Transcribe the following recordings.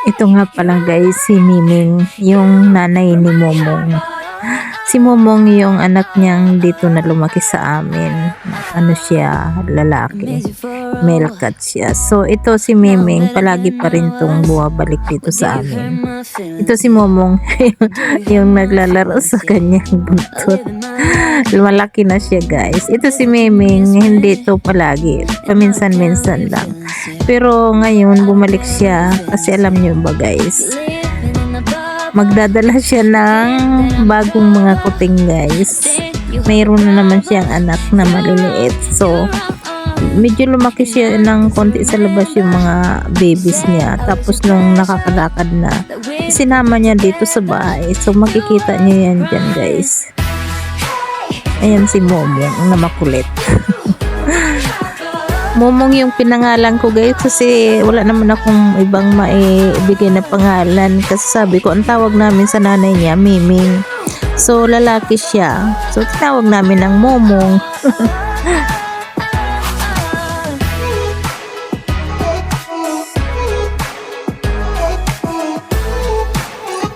Ito nga pala guys, si Miming, yung nanay ni Momong. Si Momong yung anak niyang dito na lumaki sa amin. Ano siya, lalaki. Male cat siya. So ito si Miming, palagi pa rin tong bumabalik dito sa amin. Ito si Momong, yung naglalaro sa kanyang buntot. Malaki na siya guys. Ito si Miming, hindi to palagi. Paminsan-minsan lang. Pero ngayon bumalik siya kasi alam niyo ba guys, magdadala siya ng bagong mga kuting guys. Mayroon na naman siyang anak na maliliit. So medyo lumaki siya ng konti sa labas yung mga babies niya. Tapos nung nakakalakad na, sinama niya dito sa bahay. So makikita niyo yan dyan guys. Ayan si Momong na makulit. Momong yung pinangalan ko guys kasi wala naman akong ibang maibigay na pangalan kasi sabi ko ang tawag namin sa nanay niya Miming. So lalaki siya. So tinawag namin ng Momong.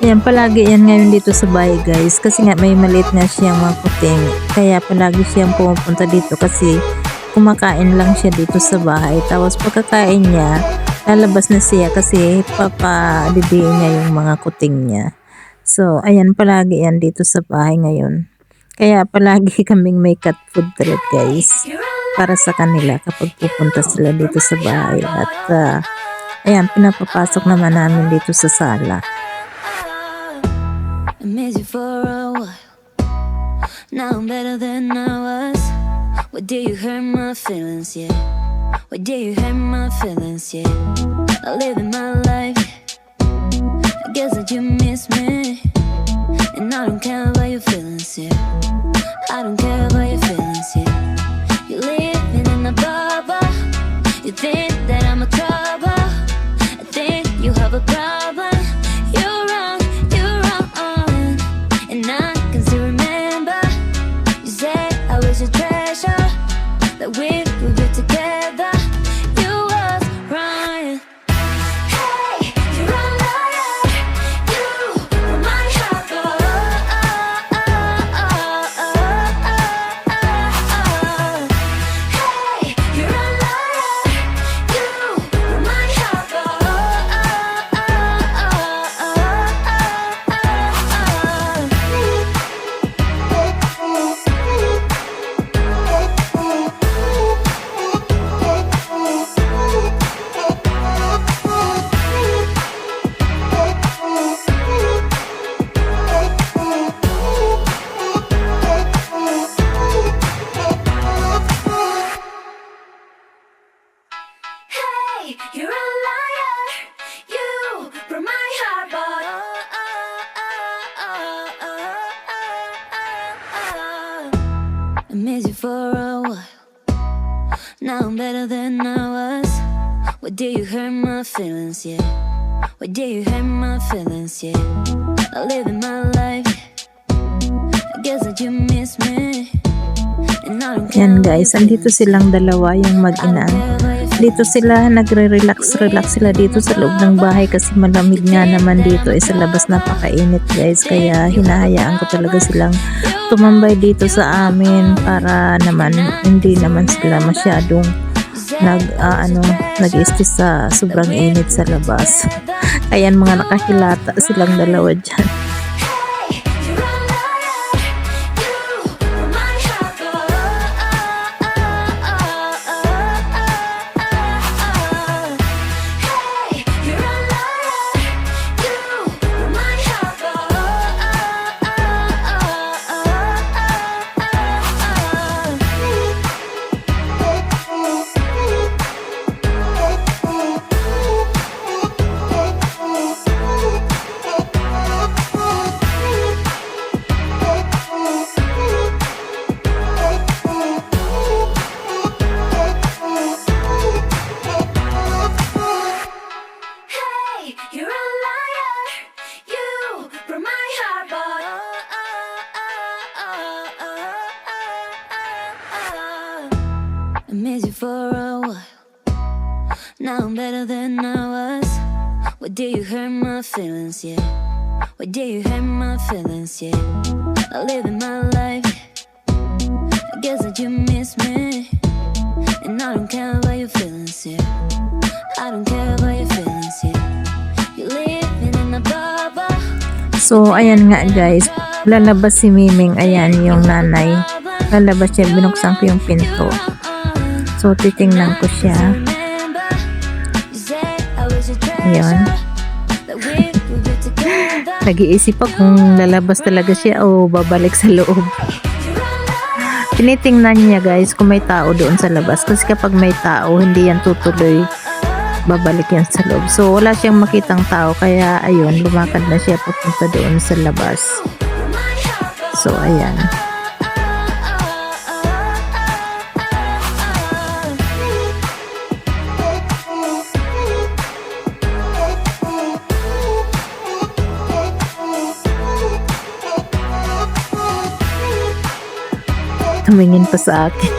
Ayan, palagi yan ngayon dito sa bahay guys kasi nga may maliit nga siyang mga kuting. Kaya palagi siyang pumupunta dito kasi kumakain lang siya dito sa bahay. Tapos pagkakain niya, lalabas na siya kasi papadidiin niya yung mga kuting niya. So, ayan, palagi yan dito sa bahay ngayon. Kaya palagi kaming may cat food talaga guys. Para sa kanila kapag pupunta sila dito sa bahay. At ayan, pinapapasok naman namin dito sa sala. I miss you for a while. Now I'm better than I was. Why did you hurt my feelings, yeah? Why did you hurt my feelings, yeah? I live in my life. I guess that you miss me. And I don't care about your feelings, yeah. I don't care about your feelings, yeah. You're living in a bubble. You think that I'm a trouble. I think you have a problem. You're wrong, you're wrong. And I can still remember. You said I was your treasure. That we would be together. You was right. Hey, you're a liar. You were my heart. Hey, you're a liar. You were my heart. Hey, you're a liar. You broke my heart, but I miss you for a while. Now I'm better than I was. Why did you hurt my feelings, yeah? Why did you hurt my feelings, yeah? I live in my life. I guess that you miss me. And I don't care. Yan guys, andito silang dalawa yung mag-ina. Dito sila nagre-relax sila dito sa loob ng bahay kasi malamig nga naman dito sa labas napakainit guys. Kaya hinahayaan ko talaga silang tumambay dito sa amin para naman hindi naman sila masyadong nag-stress sa sobrang init sa labas. Kaya mga nakahilata silang dalawa dyan. You're a liar. You broke my heart, but I miss you for a while. Now I'm better than I was. Why did you hurt my feelings, yeah? Why did you hurt my feelings, yeah? I live in my life. I guess that you miss me. And I don't care about your feelings, yeah. I don't care about your feelings, yeah. You're living in a bubble. So, ayan nga guys. Lalabas si Miming. Ayan yung nanay. Lalabas siya. Binuksan ko yung pinto. So, titingnan ko siya. Ayan. Nag-iisip pa kung lalabas talaga siya o babalik sa loob. Tinitingnan niya guys kung may tao doon sa labas. Kasi kapag may tao, hindi yan tutuloy. Babalik yan sa loob. So, wala siyang makitang tao. Kaya, ayun, lumakad na siya papunta doon sa labas. So, ayan. Tumingin pa sa akin.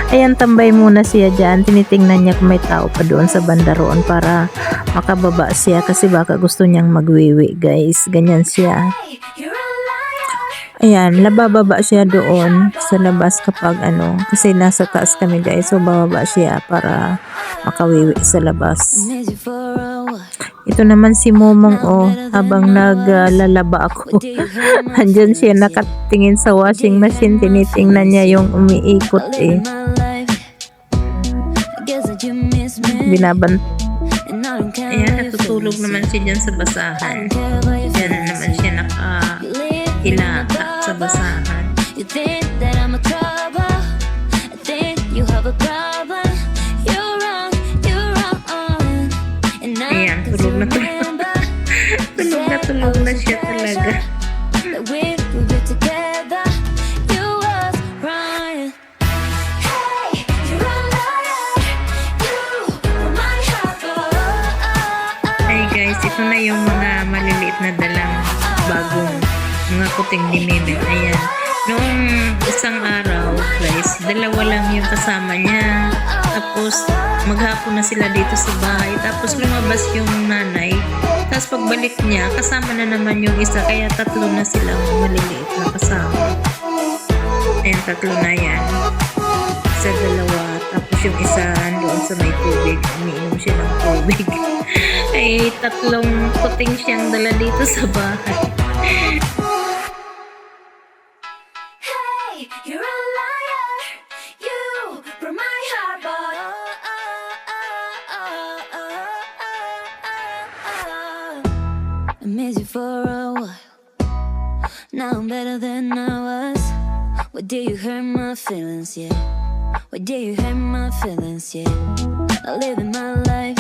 Ayan, tambay muna siya dyan. Tinitingnan niya kung may tao pa doon sa banda roon para makababa siya kasi baka gusto niyang magwiwi guys. Ganyan siya. Ayan, labababa siya doon sa labas kapag ano. Kasi nasa taas kami guys. So, bababa siya para makawiwi sa labas. Ito naman si Momong habang naglalaba ako. Andyan siya nakatingin sa washing machine. Tinitingnan niya yung umiikot eh. Binaban. Ayan, natutulog naman siya dyan sa basahan. Diyan na naman siya nakahilata sa basahan. You think that I'm a trouble? I think you have a problem. You're wrong, you're wrong. And I Ayan, tulog na tulog. Tulog na siya talaga. that we would be together. You was wrong. Hey, you're a liar. You were my heart. Ay guys, ito na yung mga maliliit na dalang bagong mga kuting ni Miming. Ayan. Noong isang araw, guys, dalawa lang yung kasama niya. Tapos, maghapon na sila dito sa bahay. Tapos, lumabas yung nanay. Tapos, pagbalik niya, kasama na naman yung isa. Kaya, tatlo na silang maliliit na kasama. Ayan, tatlo na yan. Isa, dalawa. Tapos, yung isa doon sa may tubig. Umiinom siya ng tubig. Ay, tatlong kuting siyang dala dito sa bahay. You're a liar. You broke my heart, I miss you for a while. Now I'm better than I was. Why did you hurt my feelings, yeah? Why did you hurt my feelings, yeah? I live in my life.